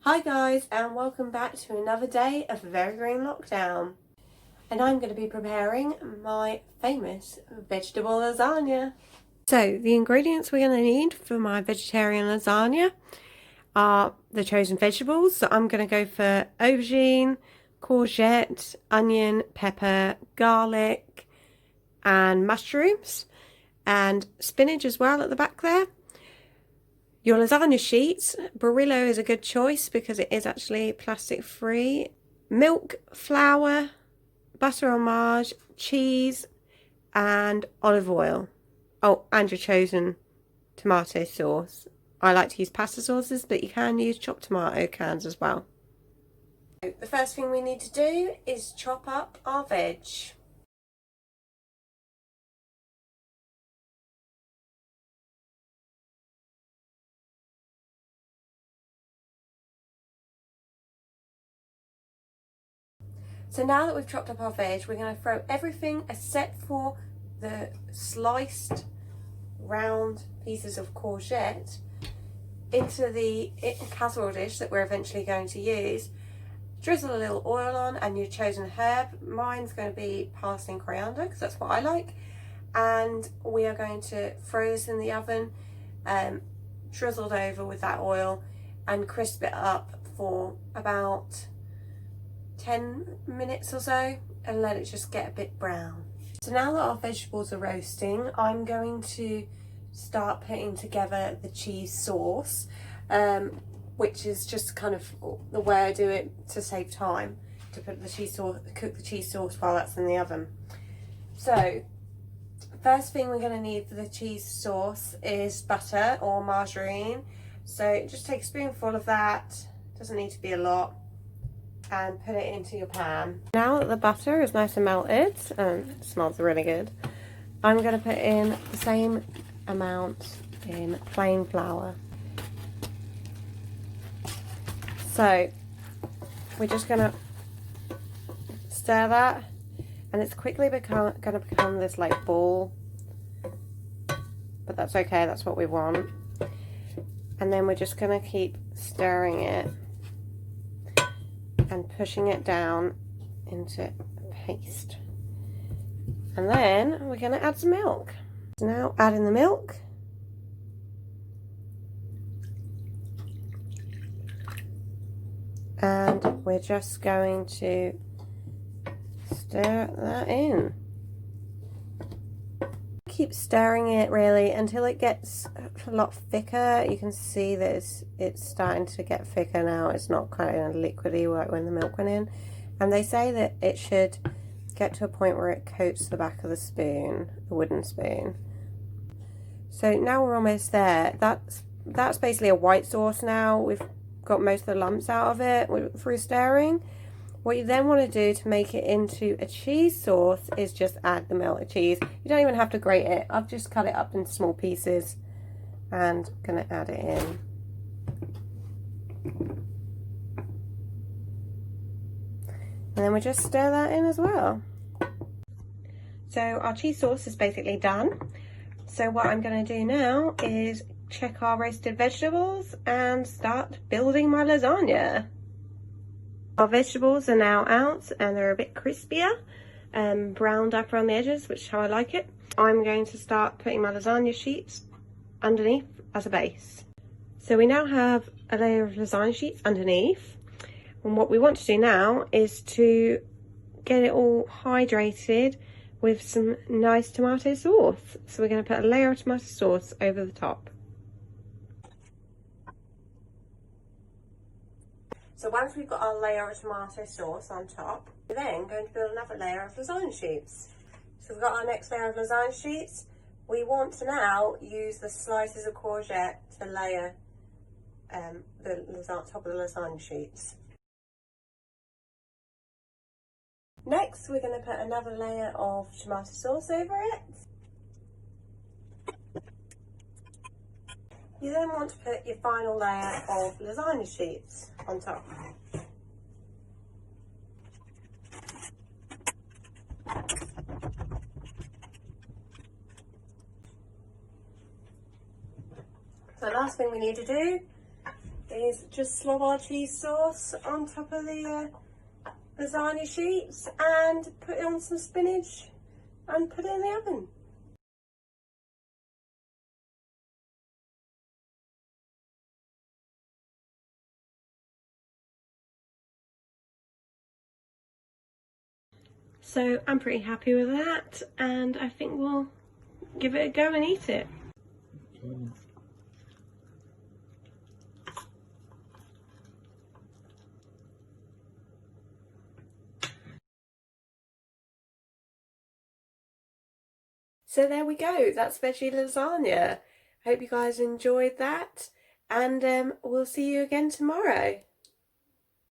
Hi guys, and welcome back to another day of Vegetarian Lockdown. And I'm going to be preparing my famous vegetable lasagna. So the ingredients we're going to need for my vegetarian lasagna are the chosen vegetables. So I'm going to go for aubergine, courgette, onion, pepper, garlic and mushrooms, and spinach as well at the back there. Your lasagna sheets, Brillo is a good choice because it is actually plastic free. Milk, flour, butter or margarine, cheese and olive oil. Oh, and your chosen tomato sauce. I like to use pasta sauces, but you can use chopped tomato cans as well. The first thing we need to do is chop up our veg. So now that we've chopped up our veg, we're going to throw everything except for the sliced round pieces of courgette into the casserole dish that we're eventually going to use. Drizzle a little oil on and your chosen herb. Mine's going to be parsley and coriander because that's what I like. And we are going to throw this in the oven, drizzled over with that oil, and crisp it up for about 10 minutes or so and let it just get a bit brown. So now that our vegetables are roasting, I'm going to start putting together the cheese sauce, which is just kind of the way I do it to save time, to put the cheese sauce, cook the cheese sauce while that's in the oven. So first thing we're going to need for the cheese sauce is butter or margarine. So just take a spoonful of that, doesn't need to be a lot, and put it into your pan. Now that the butter is nice and melted, it smells really good, I'm going to put in the same amount in plain flour. So we're just going to stir that, and it's quickly going to become this like ball, but that's okay, that's what we want. And then we're just going to keep stirring it and pushing it down into a paste. And then we're going to add some milk. So now add in the milk. And we're just going to stir that in. Keep stirring it really until it gets a lot thicker. You can see that it's starting to get thicker now. It's not kind of liquidy like when the milk went in. And they say that it should get to a point where it coats the back of the spoon, the wooden spoon. So now we're almost there. That's basically a white sauce now. We've got most of the lumps out of it through stirring. What you then want to do to make it into a cheese sauce is just add the melted cheese. You don't even have to grate it. I've just cut it up in small pieces and going to add it in. And then we just stir that in as well. So our cheese sauce is basically done. So what I'm going to do now is check our roasted vegetables and start building my lasagna. Our vegetables are now out and they're a bit crispier, browned up around the edges, which is how I like it. I'm going to start putting my lasagna sheets underneath as a base. So we now have a layer of lasagna sheets underneath, and what we want to do now is to get it all hydrated with some nice tomato sauce. So we're going to put a layer of tomato sauce over the top. So once we've got our layer of tomato sauce on top, we're then going to build another layer of lasagna sheets. So we've got our next layer of lasagna sheets. We want to now use the slices of courgette to layer the top of the lasagna sheets. Next, we're going to put another layer of tomato sauce over it. You then want to put your final layer of lasagna sheets on top. So the last thing we need to do is just slob our cheese sauce on top of the lasagna sheets and put on some spinach and put it in the oven. So I'm pretty happy with that, and I think we'll give it a go and eat it. So there we go, that's veggie lasagna. Hope you guys enjoyed that, and we'll see you again tomorrow.